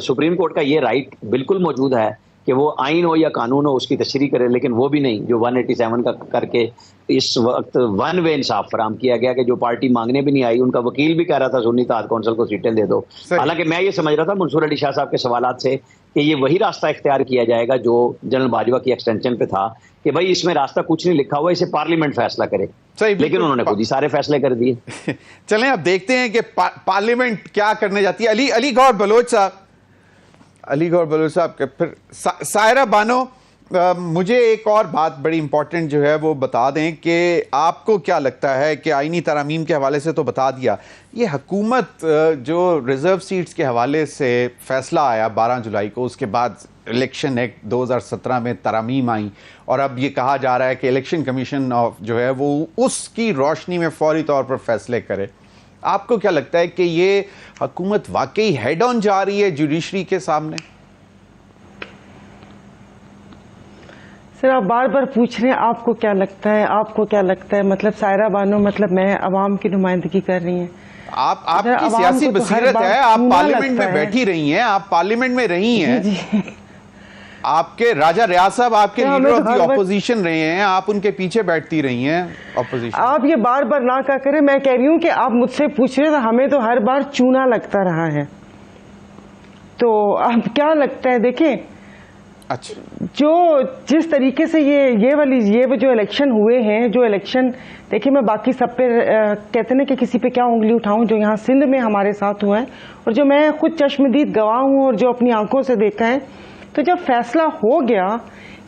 Speaker 5: سپریم کورٹ کا یہ رائٹ بالکل موجود ہے کہ وہ آئین ہو یا قانون ہو اس کی تشریح کرے، لیکن وہ بھی نہیں جو 187 کا کر کے اس وقت ون وے انصاف فراہم کیا گیا کہ جو پارٹی مانگنے بھی نہیں آئی، ان کا وکیل بھی کہہ رہا تھا سنی اتحاد کونسل کو سیٹیں دے دو۔ حالانکہ میں یہ سمجھ رہا تھا منصور علی شاہ صاحب کے سوالات سے کہ یہ وہی راستہ اختیار کیا جائے گا جو جنرل باجوہ کی ایکسٹینشن پہ تھا کہ بھائی اس میں راستہ کچھ نہیں لکھا ہوا، اسے پارلیمنٹ فیصلہ کرے، لیکن انہوں نے خود ہی سارے فیصلے کر دیے۔
Speaker 1: چلیں اب دیکھتے ہیں کہ پارلیمنٹ کیا کرنے جاتی ہے۔ علی گور بلوچ صاحب کے پھر سائرہ بانو، مجھے ایک اور بات بڑی امپورٹنٹ جو ہے وہ بتا دیں کہ آپ کو کیا لگتا ہے کہ آئینی ترامیم کے حوالے سے تو بتا دیا، یہ حکومت جو ریزرو سیٹس کے حوالے سے فیصلہ آیا 12 جولائی کو، اس کے بعد الیکشن ایکٹ 2017 میں ترامیم آئیں، اور اب یہ کہا جا رہا ہے کہ الیکشن کمیشن جو ہے وہ اس کی روشنی میں فوری طور پر فیصلے کرے، آپ کو کیا لگتا ہے کہ یہ حکومت واقعی ہیڈ آن جا رہی ہے جوڈیشری کے سامنے؟
Speaker 3: سر آپ بار بار پوچھ رہے ہیں آپ کو کیا لگتا ہے، آپ کو کیا لگتا ہے، مطلب سائرہ بانو مطلب میں عوام کی نمائندگی کر رہی ہیں۔
Speaker 1: آپ کی سیاسی بصیرت ہے، آپ پارلیمنٹ میں بیٹھی رہی ہیں، آپ پارلیمنٹ میں رہی ہیں، آپ کے راجہ ریاض صاحب آپ کے لیڈر آف دی اپوزیشن رہے ہیں، آپ ان کے پیچھے بیٹھتی رہی ہیں اپوزیشن۔
Speaker 3: آپ یہ بار بار نہ کہا کریں، میں کہہ رہی ہوں کہ آپ مجھ سے پوچھ رہے ہیں، ہمیں تو ہر بار چونا لگتا رہا ہے، تو اب کیا لگتا ہے دیکھیں
Speaker 1: اچھا
Speaker 3: جو جس طریقے سے یہ جو الیکشن ہوئے ہیں، جو الیکشن دیکھیں، میں باقی سب پہ کہتے ہیں کہ کسی پہ کیا انگلی اٹھاؤں، جو یہاں سندھ میں ہمارے ساتھ ہوا ہے اور جو میں خود چشمدید گواہ ہوں اور جو اپنی آنکھوں سے دیکھا ہے، تو جب فیصلہ ہو گیا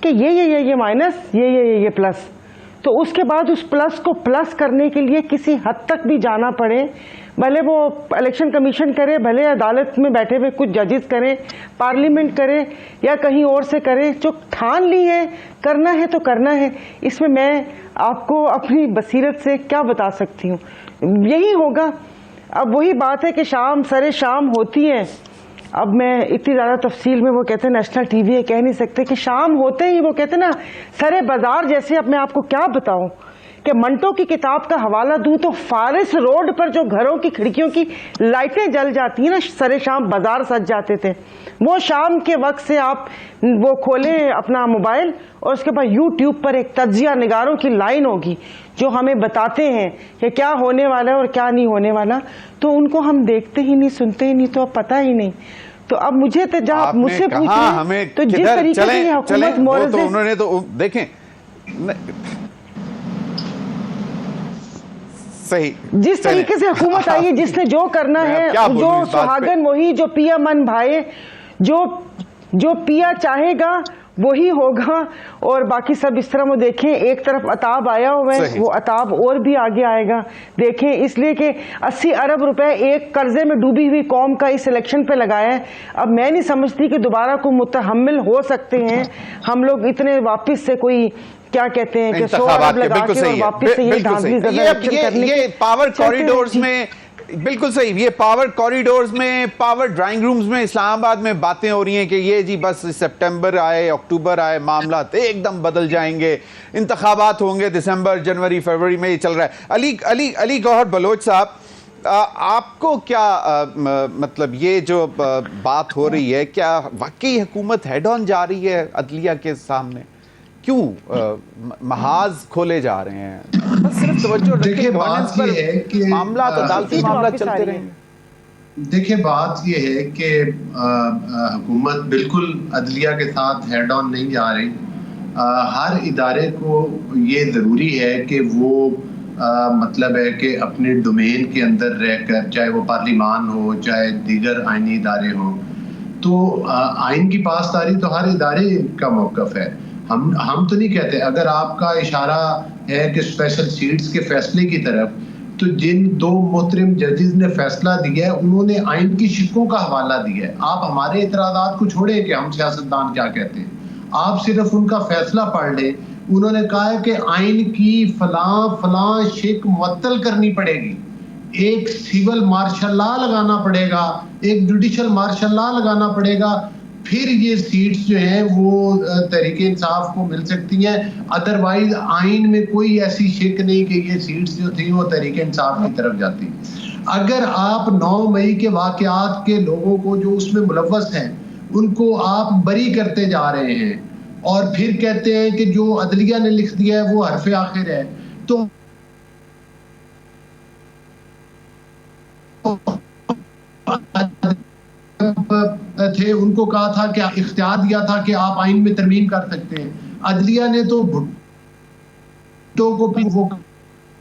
Speaker 3: کہ یہ مائنس یہ پلس، تو اس کے بعد اس پلس کو پلس کرنے کے لیے کسی حد تک بھی جانا پڑے، بھلے وہ الیکشن کمیشن کرے، بھلے عدالت میں بیٹھے ہوئے کچھ ججز کریں، پارلیمنٹ کرے یا کہیں اور سے کرے، جو ٹھان لی ہے کرنا ہے تو کرنا ہے، اس میں آپ کو اپنی بصیرت سے کیا بتا سکتی ہوں، یہی ہوگا۔ اب وہی بات ہے کہ سر شام ہوتی ہے، اب میں اتنی زیادہ تفصیل میں وہ کہتے ہیں نیشنل ٹی وی ہے کہہ نہیں سکتے کہ شام ہوتے ہی وہ کہتے ہیں نا سر بازار جیسے، اب میں آپ کو کیا بتاؤں کہ منٹو کی کتاب کا حوالہ دوں تو فارس روڈ پر جو گھروں کی کھڑکیوں کی لائٹیں جل جاتی ہیں نا، سر شام بازار سج جاتے تھے، وہ شام کے وقت سے آپ وہ کھولیں اپنا موبائل اور اس کے بعد یوٹیوب پر ایک تجزیہ نگاروں کی لائن ہوگی جو ہمیں بتاتے ہیں کہ کیا ہونے والا ہے اور کیا نہیں ہونے والا، تو ان کو ہم دیکھتے ہی نہیں، سنتے ہی نہیں، تو اب پتہ ہی نہیں۔ تو اب مجھے تو جب مجھ سے پوچھیں تو جس طریقے سے یہ حکومت مورز
Speaker 1: انہوں نے تو دیکھیں
Speaker 3: جس طریقے سے حکومت آئی ہے، جس نے جو کرنا ہے، جو سہاگن وہی، جو پیا من بھائے، جو پیا چاہے گا وہی ہوگا، اور باقی سب اس طرح وہ دیکھیں ایک طرف عطاب آیا ہوا ہے، وہ عطاب اور بھی آگے آئے گا، دیکھیں اس لیے کہ 80 ارب روپے ایک قرضے میں ڈوبی ہوئی قوم کا اس الیکشن پہ لگایا ہے۔ اب میں نہیں سمجھتی کہ دوبارہ کو متحمل ہو سکتے ہیں ہم لوگ اتنے واپس سے کوئی کیا کہتے ہیں کہ 100 ارب لگا کے اور واپس سے یہ دھاندلی
Speaker 1: یہ پاور کوریڈورز میں بالکل صحیح. یہ پاور کوریڈورز میں, پاور ڈرائنگ رومز میں اسلام آباد میں باتیں ہو رہی ہیں کہ یہ جی بس سپٹمبر آئے, اکتوبر آئے, معاملات ایک دم بدل جائیں گے, انتخابات ہوں گے دسمبر, جنوری, فروری میں. یہ چل رہا ہے. علی گوہر بلوچ صاحب, آپ کو کیا مطلب یہ جو بات ہو رہی ہے, کیا واقعی حکومت ہیڈ آن جا رہی ہے عدلیہ کے سامنے؟ کیوں محاذ کھولے جا رہے ہیں؟ بس صرف توجہ رکھیں گورننس پر, معاملات عدالتی معاملات چلتے رہیں گے.
Speaker 4: دیکھیں بات یہ ہے کہ حکومت بالکل عدلیہ کے ساتھ ہیڈ آن نہیں جا رہی. ہر ادارے کو یہ ضروری ہے کہ وہ مطلب ہے کہ اپنے ڈومین کے اندر رہ کر, چاہے وہ پارلیمان ہو چاہے دیگر آئینی ادارے ہوں, تو آئین کی پاسداری تو ہر ادارے کا موقف ہے. ہم تو نہیں کہتے, اگر آپ کا اشارہ ہے کہ اسپیشل سیٹس کے فیصلے کی طرف, تو جن 2 محترم ججز نے فیصلہ دیا ہے انہوں نے آئین کی شقوں کا حوالہ دیا ہے. آپ ہمارے اعتراضات کو چھوڑیں کہ ہم سیاستدان کیا کہتے ہیں, آپ صرف ان کا فیصلہ پڑھ لیں. انہوں نے کہا ہے کہ آئین کی فلاں شق معطل کرنی پڑے گی, ایک سیول مارشل لا لگانا پڑے گا, ایک جوڈیشل مارشل لا لگانا پڑے گا, پھر یہ سیٹس جو ہیں وہ تحریک انصاف کو مل سکتی ہیں. ادروائز آئین میں کوئی ایسی شک نہیں کہ یہ سیٹس جو تھیں وہ تحریک انصاف کی طرف جاتی. اگر آپ 9 مئی کے واقعات کے لوگوں کو جو اس میں ملوث ہیں ان کو آپ بری کرتے جا رہے ہیں اور پھر کہتے ہیں کہ جو عدلیہ نے لکھ دیا ہے وہ حرف آخر ہے, تو تھے ان کو کہا تھا کہ اختیار دیا تھا کہ آپ آئین میں ترمیم کر سکتے ہیں. عدلیہ نے تو بھٹو کو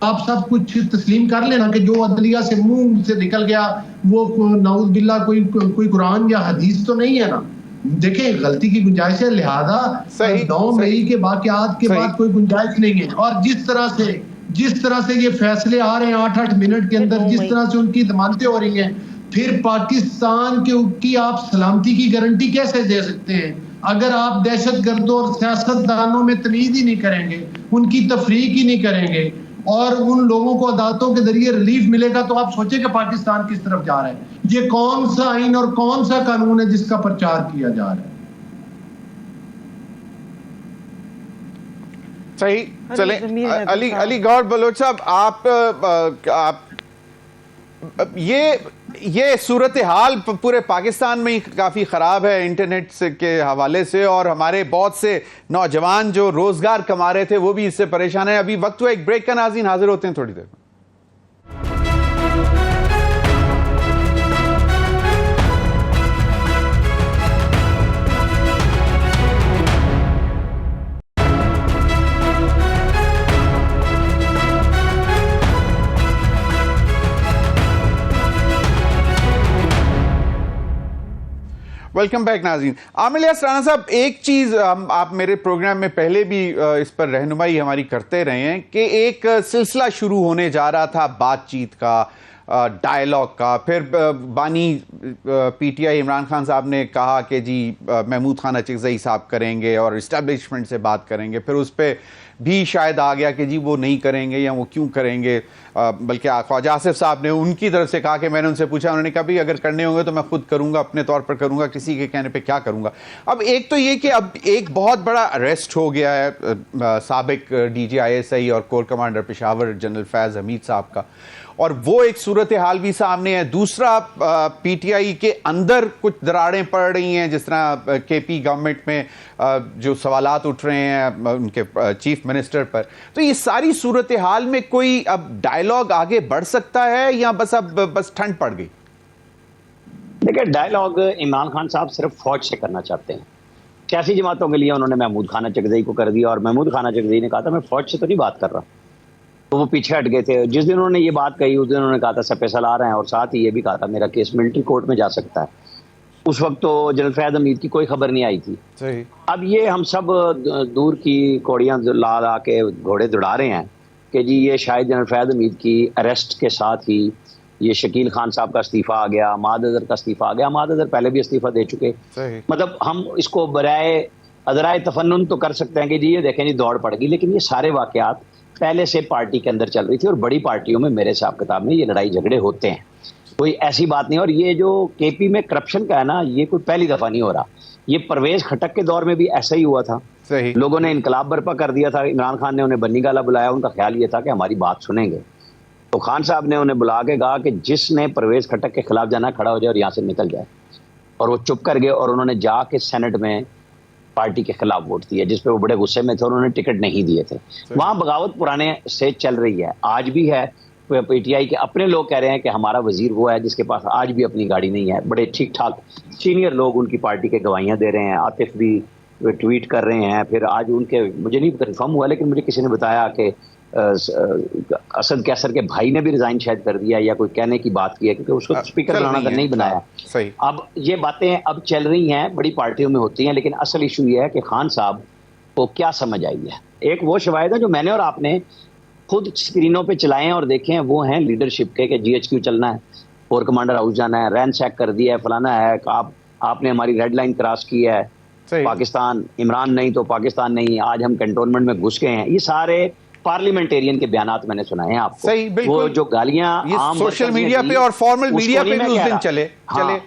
Speaker 4: آپ سب کچھ تسلیم کر لینا کہ جو عدلیہ سے منہ سے نکل گیا وہ نعوذ باللہ کوئی قرآن یا حدیث تو نہیں ہے نا. دیکھیں غلطی کی گنجائش ہے, لہذا 9 مئی کے واقعات کے بعد کوئی گنجائش نہیں ہے. اور جس طرح سے یہ فیصلے آ رہے ہیں 8-8 منٹ کے اندر, جس طرح سے ان کی ضمانتیں ہو رہی ہیں, پھر پاکستان کی آپ سلامتی کی گارنٹی کیسے دے سکتے ہیں اگر آپ دہشت گردوں اور سیاست دانوں میں تمیز ہی نہیں کریں گے, ان کی تفریق ہی نہیں کریں گے, اور ان لوگوں کو عدالتوں کے ذریعے ریلیف ملے گا, تو آپ سوچیں کہ پاکستان کس طرف جا رہا ہے. یہ کون سا آئین اور کون سا قانون ہے جس کا پرچار کیا جا رہا ہے؟
Speaker 1: صحیح. چلیں علی گوہر بلوچ صاحب, آپ یہ صورتحال پورے پاکستان میں کافی خراب ہے انٹرنیٹ کے حوالے سے, اور ہمارے بہت سے نوجوان جو روزگار کما رہے تھے وہ بھی اس سے پریشان ہیں. ابھی وقت ہوا ایک بریک کا, ناظرین حاضر ہوتے ہیں تھوڑی دیر میں. ویلکم بیک ناظرین. عامر الیاس رانا صاحب, ایک چیز آپ میرے پروگرام میں پہلے بھی اس پر رہنمائی ہماری کرتے رہے ہیں کہ ایک سلسلہ شروع ہونے جا رہا تھا بات چیت کا, ڈائیلاگ کا. پھر بانی P T I Imran Khan صاحب نے کہا کہ جی محمود خان اچکزئی صاحب کریں گے اور اسٹیبلشمنٹ سے بات کریں گے. پھر اس پہ بھی شاید آ گیا کہ جی وہ نہیں کریں گے یا وہ کیوں کریں گے, بلکہ خواجہ آصف صاحب نے ان کی طرف سے کہا کہ میں نے ان سے پوچھا, انہوں نے کہا بھی اگر کرنے ہوں گے تو میں خود کروں گا, اپنے طور پر کروں گا, کسی کے کہنے پہ کیا کروں گا. اب ایک تو یہ کہ اب ایک بہت بڑا اریسٹ ہو گیا ہے سابق D G I S I اور کور کمانڈر پشاور جنرل فیض حمید صاحب کا, اور وہ ایک صورتحال بھی سامنے ہے. دوسرا پی ٹی آئی کے اندر کچھ دراڑیں پڑ رہی ہیں, جس طرح کے پی گورنمنٹ میں جو سوالات اٹھ رہے ہیں ان کے چیف منسٹر پر. تو یہ ساری صورتحال میں کوئی اب ڈائیلاگ آگے بڑھ سکتا ہے یا بس ٹھنڈ پڑ گئی؟
Speaker 5: دیکھیں ڈائیلاگ عمران خان صاحب صرف فوج سے کرنا چاہتے ہیں. سیاسی جماعتوں کے لیے انہوں نے محمود خان اچکزئی کو کر دیا, اور محمود خان اچکزئی نے کہا تھا میں فوج سے تو نہیں بات کر رہا, تو وہ پیچھے ہٹ گئے تھے. جس دن انہوں نے یہ بات کہی اس دن انہوں نے کہا تھا سپے سالار ہیں, اور ساتھ ہی یہ بھی کہا تھا میرا کیس ملٹری کورٹ میں جا سکتا ہے. اس وقت تو جنرل فیض حمید کی کوئی خبر نہیں آئی تھی.
Speaker 1: صحیح.
Speaker 5: اب یہ ہم سب دور کی کوڑیاں لا کے گھوڑے دوڑا رہے ہیں کہ جی یہ شاید جنرل فیض حمید کی اریسٹ کے ساتھ ہی یہ شکیل خان صاحب کا استعفیٰ آ گیا, عماد اظہر کا استعفیٰ آ گیا. عماد اظہر پہلے بھی استعفیٰ دے چکے. مطلب ہم اس کو برائے ادرائے تفنن تو کر سکتے ہیں کہ جی یہ دیکھیں جی دوڑ پڑ گئی, لیکن یہ سارے واقعات پہلے سے پارٹی کے اندر چل رہی تھی, اور بڑی پارٹیوں میں میرے حساب کتاب میں یہ لڑائی جھگڑے ہوتے ہیں, کوئی ایسی بات نہیں. اور یہ جو کے پی میں کرپشن کا ہے نا, یہ کوئی پہلی دفعہ نہیں ہو رہا, یہ پرویز خٹک کے دور میں بھی ایسا ہی ہوا تھا.
Speaker 1: صحیح.
Speaker 5: لوگوں نے انقلاب برپا کر دیا تھا, عمران خان نے انہیں بنی گالا بلایا, ان کا خیال یہ تھا کہ ہماری بات سنیں گے, تو خان صاحب نے انہیں بلا کے کہا کہ جس نے پرویز خٹک کے خلاف جانا کھڑا ہو جائے اور یہاں سے نکل جائے, اور وہ چپ کر گئے, اور انہوں نے جا کے سینٹ میں پارٹی کے خلاف ووٹ دیا, جس پہ وہ بڑے غصے میں تھے, اور انہوں نے ٹکٹ نہیں دیے تھے. وہاں بغاوت پرانے سے چل رہی ہے, آج بھی ہے. پی ٹی آئی کے اپنے لوگ کہہ رہے ہیں کہ ہمارا وزیر وہ ہے جس کے پاس آج بھی اپنی گاڑی نہیں ہے. بڑے ٹھیک ٹھاک سینئر لوگ ان کی پارٹی کے گواہیاں دے رہے ہیں, عاطف بھی ٹویٹ کر رہے ہیں. پھر آج ان کے, مجھے نہیں کنفرم ہوا, لیکن مجھے کسی نے بتایا کہ اسد کیسر کے بھائی نے بھی ریزائن شاید کر دیا, یا کوئی کہنے کی بات کی ہے, کیونکہ اس کو اسپیکر بنانا تھا, نہیں بنایا.
Speaker 1: صحیح.
Speaker 5: اب یہ باتیں اب چل رہی ہیں, بڑی پارٹیوں میں ہوتی ہیں, لیکن اصل ایشو یہ ہے کہ خان صاحب کو کیا سمجھ آئی ہے. ایک وہ شواہد ہے جو میں نے اور آپ نے خود اسکرینوں پہ چلائے ہیں اور دیکھے ہیں, وہ ہیں لیڈرشپ کے, کہ جی ایچ کیو چلنا ہے, فور کمانڈر ہاؤس جانا ہے, رین سیک کر دیا ہے, فلانا ہے, آپ نے ہماری ریڈ لائن کراس کی ہے, پاکستان عمران نہیں تو پاکستان نہیں, آج ہم کنٹونمنٹ میں گھس گئے ہیں. یہ سارے پارلیمنٹیرین کے بیانات میں نے سنائے ہیں آپ کو.
Speaker 1: صحیح, بالکل.
Speaker 5: وہ جو گالیاں عام
Speaker 1: سوشل میڈیا پہ اور فارمل میڈیا پہ بھی اس دن چلے,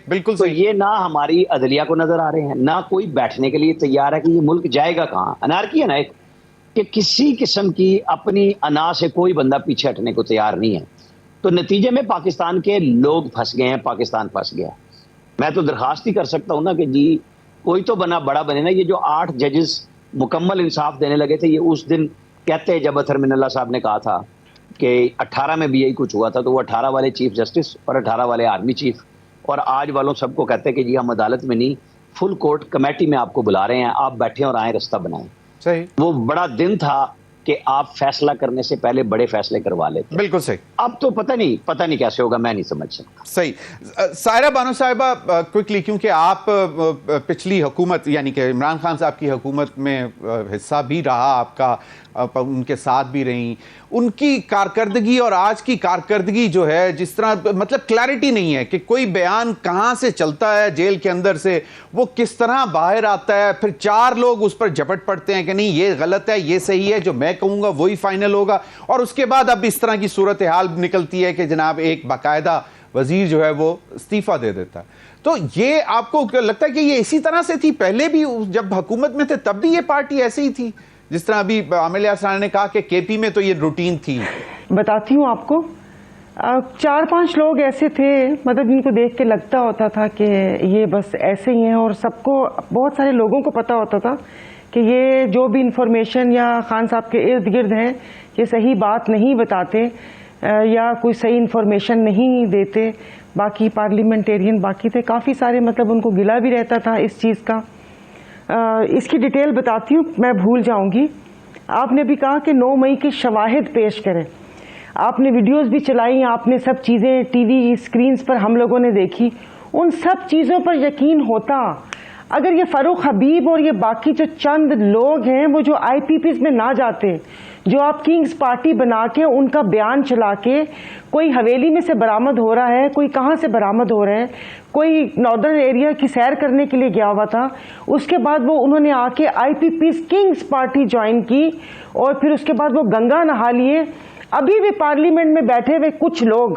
Speaker 1: بالکل.
Speaker 5: تو یہ نہ ہماری عدلیہ کو نظر آ رہے ہیں, نہ کوئی بیٹھنے کے لیے تیار ہے کہ یہ ملک جائے گا کہاں. انارکی ہے نا ایک, کہ کسی قسم کی اپنی انا سے کوئی بندہ پیچھے ہٹنے کو تیار نہیں ہے. تو نتیجے میں پاکستان کے لوگ پھنس گئے ہیں, پاکستان پھنس گیا. میں تو درخواست ہی کر سکتا ہوں نا کہ جی کوئی تو بڑا بنے نا. یہ جو 8 ججز مکمل انصاف دینے لگے تھے, یہ اس دن کہتے جب اطہر من اللہ صاحب نے کہا تھا کہ 18 میں بھی یہی کچھ ہوا تھا, تو وہ 18 والے چیف جسٹس اور 18 والے آرمی چیف, اور آج والوں سب کو کہتے ہیں کہ جی ہم عدالت میں نہیں, فل کورٹ کمیٹی میں آپ کو بلا رہے ہیں, آپ بیٹھیں اور آئیں, رستہ بنائیں.
Speaker 1: صحیح.
Speaker 5: وہ بڑا دن تھا کہ آپ فیصلہ کرنے سے پہلے بڑے فیصلے کروا لیتے.
Speaker 1: بالکل صحیح.
Speaker 5: اب تو پتہ نہیں کیسے ہوگا, میں نہیں سمجھ سکتا.
Speaker 1: صحیح. سائرہ بانو صاحبہ, کوئکلی, کیونکہ آپ پچھلی حکومت یعنی کہ عمران خان صاحب کی حکومت میں حصہ بھی رہا آپ کا, ان کے ساتھ بھی رہیں, ان کی کارکردگی اور آج کی کارکردگی جو ہے, جس طرح مطلب کلیئرٹی نہیں ہے کہ کوئی بیان کہاں سے چلتا ہے جیل کے اندر سے, وہ کس طرح باہر آتا ہے, پھر 4 لوگ اس پر جھپٹ پڑتے ہیں کہ نہیں یہ غلط ہے, یہ صحیح ہے, جو میں کہوں گا وہی فائنل ہوگا, اور اس کے بعد اب اس طرح کی صورتحال نکلتی ہے کہ جناب ایک باقاعدہ وزیر جو ہے وہ استعفیٰ دے دیتا ہے. تو یہ آپ کو لگتا ہے کہ یہ اسی طرح سے تھی پہلے بھی, جب حکومت میں تھے تب بھی یہ پارٹی ایسے ہی تھی, جس طرح ابھی عامر الیاس رانا نے کہا کہ کے پی میں تو یہ روٹین تھی؟
Speaker 3: بتاتی ہوں آپ کو, 4-5 لوگ ایسے تھے, مطلب جن کو دیکھ کے لگتا ہوتا تھا کہ یہ بس ایسے ہی ہیں, اور سب کو, بہت سارے لوگوں کو پتا ہوتا تھا کہ یہ جو بھی انفارمیشن یا خان صاحب کے ارد گرد ہیں یہ صحیح بات نہیں بتاتے یا کوئی صحیح انفارمیشن نہیں دیتے. باقی پارلیمنٹیرین باقی تھے کافی سارے, مطلب ان کو گلا بھی رہتا تھا اس چیز کا. اس کی ڈیٹیل بتاتی ہوں, میں بھول جاؤں گی. آپ نے بھی کہا کہ 9 مئی کے شواہد پیش کریں, آپ نے ویڈیوز بھی چلائی, آپ نے سب چیزیں ٹی وی اسکرینز پر ہم لوگوں نے دیکھی. ان سب چیزوں پر یقین ہوتا اگر یہ فاروق حبیب اور یہ باقی جو چند لوگ ہیں وہ جو آئی پی پیز میں نہ جاتے, جو آپ کنگز پارٹی بنا کے ان کا بیان چلا کے, کوئی حویلی میں سے برآمد ہو رہا ہے, کوئی کہاں سے برآمد ہو رہا ہے, کوئی ناردرن ایریا کی سیر کرنے کے لیے گیا ہوا تھا, اس کے بعد وہ انہوں نے آ کے I P P's king's party join کی, اور پھر اس کے بعد وہ گنگا نہا لیے. ابھی بھی پارلیمنٹ میں بیٹھے ہوئے کچھ لوگ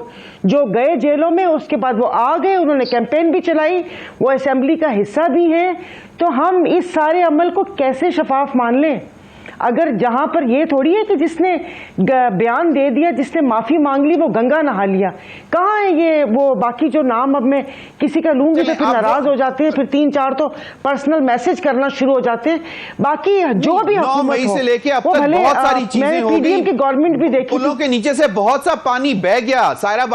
Speaker 3: جو گئے جیلوں میں, اس کے بعد وہ آ گئے, انہوں نے کیمپین بھی چلائی, وہ اسمبلی کا حصہ بھی ہیں. تو ہم اس سارے عمل کو کیسے شفاف مان لیں؟ اگر جہاں پر یہ تھوڑی ہے کہ جس نے بیان دے دیا, جس نے معافی مانگ لی, وہ گنگا نہا لیا. کہاں ہے یہ وہ باقی جو نام؟ اب میں کسی کا لوں گی تو پھر ناراض ہو جاتے ہیں, پھر 3-4 تو پرسنل میسج کرنا شروع ہو جاتے ہیں. باقی جو بھی حکومت
Speaker 1: سے لے کے اب تک بہت ساری چیزیں ہو گئی,
Speaker 3: کی گورنمنٹ بھی دیکھی,
Speaker 1: پلوں کے نیچے سے بہت سا پانی بہ گیا. سائرہ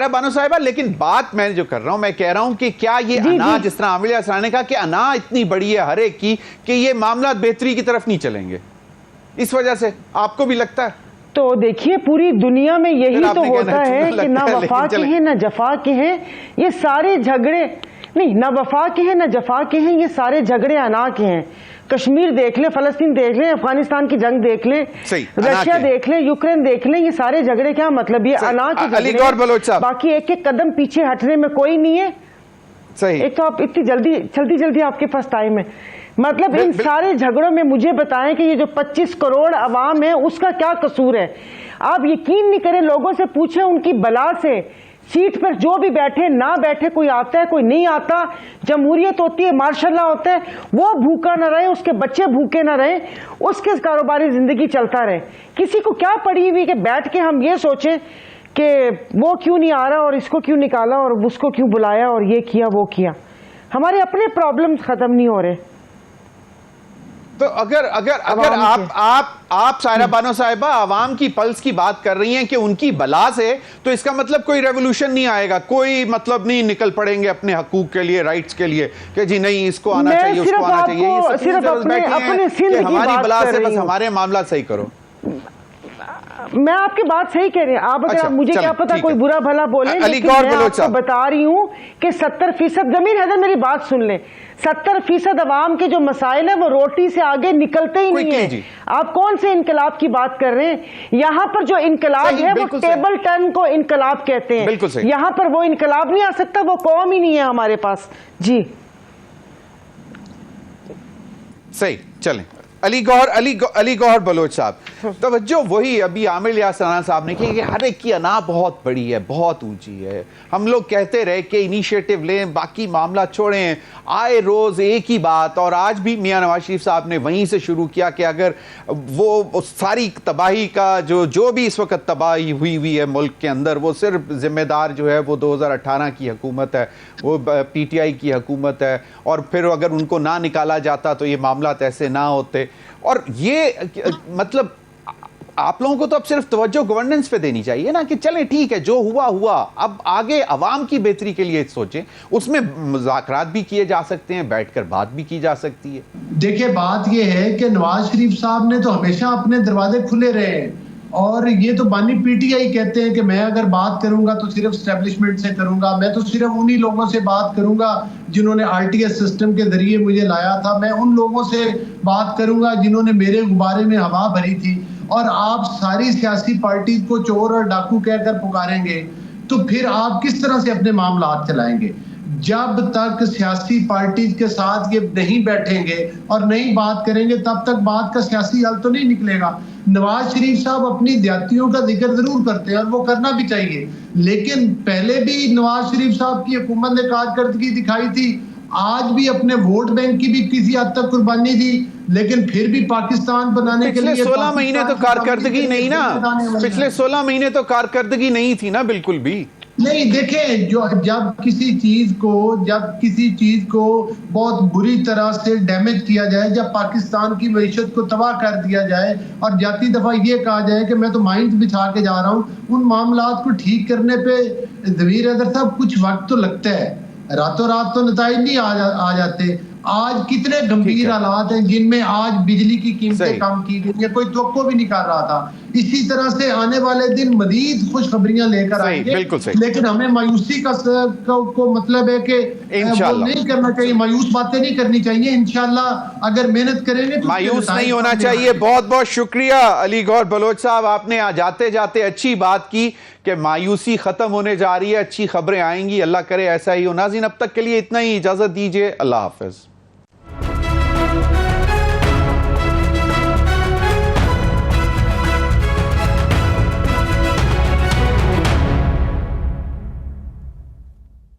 Speaker 1: بانو صاحبہ, لیکن بات میں جو کر رہا ہوں, میں کہہ رہا ہوں کہ کیا یہ انا, جس طرح عامر الیاس رانا نے کہا کہ انا اتنی بڑی ہے ہر ایک کی کہ یہ معاملات بہتری کی طرف نہیں چلیں گے, اس وجہ سے آپ کو بھی لگتا ہے؟
Speaker 3: تو دیکھیے پوری دنیا میں یہی تو ہوتا ہے کہ نہ وفا کے ہیں نہ جفا کے ہیں, یہ سارے جھگڑے نہیں, نہ وفا کے ہیں نہ جفا کے ہیں, یہ سارے جھگڑے انا کے ہیں. کشمیر دیکھ لیں, فلسطین دیکھ لیں, افغانستان کی جنگ دیکھ لیں, رشیا دیکھ لیں, یوکرین دیکھ لیں, یہ سارے جھگڑے کیا مطلب, یہ انا کے جھگڑے, باقی ایک ایک قدم پیچھے ہٹنے میں کوئی نہیں ہے. ایک تو آپ اتنی جلدی آپ کے پاس ٹائم ہے, مطلب ان سارے جھگڑوں میں مجھے بتائیں کہ یہ جو 25 کروڑ عوام ہے اس کا کیا قصور ہے؟ آپ یقین نہیں کریں، لوگوں سے پوچھیں ان کی بلا سے، سیٹ پر جو بھی بیٹھے نہ بیٹھے، کوئی آتا ہے کوئی نہیں آتا، جمہوریت ہوتی ہے، مارشاء اللہ ہوتا ہے، وہ بھوکا نہ رہے، اس کے بچے بھوکے نہ رہے، اس کے کاروباری زندگی چلتا رہے۔ کسی کو کیا پڑی ہوئی کہ بیٹھ کے ہم یہ سوچیں کہ وہ کیوں نہیں آ رہا اور اس کو کیوں نکالا اور اس کو کیوں بلایا اور یہ کیا وہ کیا؟ ہمارے اپنے پرابلم ختم نہیں ہو رہے۔
Speaker 1: تو اگر آپ سائرہ بانو صاحبہ عوام کی پلس کی بات کر رہی ہیں کہ ان کی بلا سے، تو اس کا مطلب کوئی ریولوشن نہیں آئے گا، کوئی مطلب نہیں نکل پڑیں گے اپنے حقوق کے لیے، رائٹس کے لیے کہ جی نہیں اس کو آنا چاہیے اس کو آنا چاہیے، یہ
Speaker 3: صرف اپنے سندھ کی
Speaker 1: ہماری
Speaker 3: بات
Speaker 1: بلا
Speaker 3: کر
Speaker 1: سے
Speaker 3: رہی
Speaker 1: بس
Speaker 3: ہوں۔
Speaker 1: ہمارے معاملات صحیح کرو۔
Speaker 3: میں آپ کی بات صحیح کہہ رہی ہوں، آپ اگر مجھے کیا پتا کوئی برا بھلا بولے، لیکن میں آپ کو بتا رہی ہوں کہ 70% ضمیر حیدر میری بات سن لیں، 70% عوام کے جو مسائل ہیں وہ روٹی سے آگے نکلتے ہی نہیں ہیں۔ آپ کون سے انقلاب کی بات کر رہے ہیں؟ یہاں پر جو انقلاب ہے وہ ٹیبل ٹن کو انقلاب کہتے ہیں، یہاں پر وہ انقلاب نہیں آ سکتا، وہ قوم ہی نہیں ہے ہمارے پاس۔ جی
Speaker 1: صحیح، چلیں علی گوہر بلوچ صاحب، توجہ وہی ابھی عامر الیاس رانا صاحب نے کہی کہ ہر ایک کی انا بہت بڑی ہے، بہت اونچی ہے، ہم لوگ کہتے رہے کہ انیشیٹو لیں، باقی معاملہ چھوڑیں، آئے روز ایک ہی بات، اور آج بھی میاں نواز شریف صاحب نے وہیں سے شروع کیا کہ اگر وہ ساری تباہی کا جو بھی اس وقت تباہی ہوئی ہے ملک کے اندر، وہ صرف ذمہ دار جو ہے وہ 2018 کی حکومت ہے، وہ پی ٹی آئی کی حکومت ہے، اور پھر اگر ان کو نہ نکالا جاتا تو یہ معاملات ایسے نہ ہوتے۔ اور یہ مطلب آپ لوگوں کو تو اب صرف توجہ گورننس پہ دینی چاہیے نا کہ چلیں ٹھیک ہے جو ہوا، اب آگے عوام کی بہتری کے لیے سوچیں، اس میں مذاکرات بھی کیے جا سکتے ہیں، بیٹھ کر بات بھی کی جا سکتی ہے۔
Speaker 4: دیکھیں بات یہ ہے کہ نواز شریف صاحب نے تو ہمیشہ اپنے دروازے کھلے رہے ہیں، اور یہ تو بانی پی ٹی آئی کہتے ہیں کہ میں اگر بات کروں گا تو صرف اسٹیبلشمنٹ سے کروں گا، میں تو صرف انہی لوگوں سے بات کروں گا جنہوں نے آر ٹی ایس سسٹم کے ذریعے مجھے لایا تھا، میں ان لوگوں سے بات کروں گا جنہوں نے میرے غبارے میں ہوا بھری تھی، اور آپ ساری سیاسی پارٹیز کو چور اور ڈاکو کہہ کر پکاریں گے تو پھر آپ کس طرح سے اپنے معاملات چلائیں گے؟ جب تک سیاسی پارٹیز کے ساتھ یہ نہیں بیٹھیں گے اور نہیں بات کریں گے تب تک بات کا سیاسی حل تو نہیں نکلے گا۔ نواز شریف صاحب اپنی زیادتیوں کا ذکر ضرور کرتے ہیں اور وہ کرنا بھی چاہیے، لیکن پہلے بھی نواز شریف صاحب کی حکومت نے کارکردگی دکھائی تھی، آج بھی اپنے ووٹ بینک کی بھی کسی حد تک قربانی دی، لیکن پھر بھی پاکستان بنانے کے لیے
Speaker 1: پچھلے 16 مہینے تو کارکردگی نہیں نا، پچھلے 16 مہینے تو کارکردگی نہیں تھی نا بالکل بھی
Speaker 4: نہیں۔ دیکھیں جب کسی چیز کو بہت بری طرح سے ڈیمیج کیا جائے، جب پاکستان کی معیشت کو تباہ کر دیا جائے اور جاتی دفعہ یہ کہا جائے کہ میں تو مائنز بچھا کے جا رہا ہوں، ان معاملات کو ٹھیک کرنے پہ ضمیر حیدر صاحب کچھ وقت تو لگتا ہے، راتوں رات تو نتائج نہیں آ جاتے۔ آج کتنے گمبھیر حالات ہیں جن میں آج بجلی کی قیمتیں کم کی گئی ہیں، کوئی توقع بھی نہیں کر رہا تھا۔ اسی طرح سے آنے والے دن مزید خوشخبریاں لے کر آئیں گے، لیکن ہمیں مایوسی کو مطلب ہے کہ وہ نہیں کرنا چاہیے، مایوس باتیں نہیں کرنی چاہیے۔ انشاءاللہ اگر محنت کریں گے تو
Speaker 1: مایوس نہیں ہونا چاہیے۔ بہت بہت شکریہ علی گوہر بلوچ صاحب، آپ نے جاتے جاتے اچھی بات کی کہ مایوسی ختم ہونے جا رہی ہے، اچھی خبریں آئیں گی، اللہ کرے ایسا ہی ہو۔ ناظرین اب تک کے لیے اتنا ہی، اجازت دیجیے، اللہ حافظ۔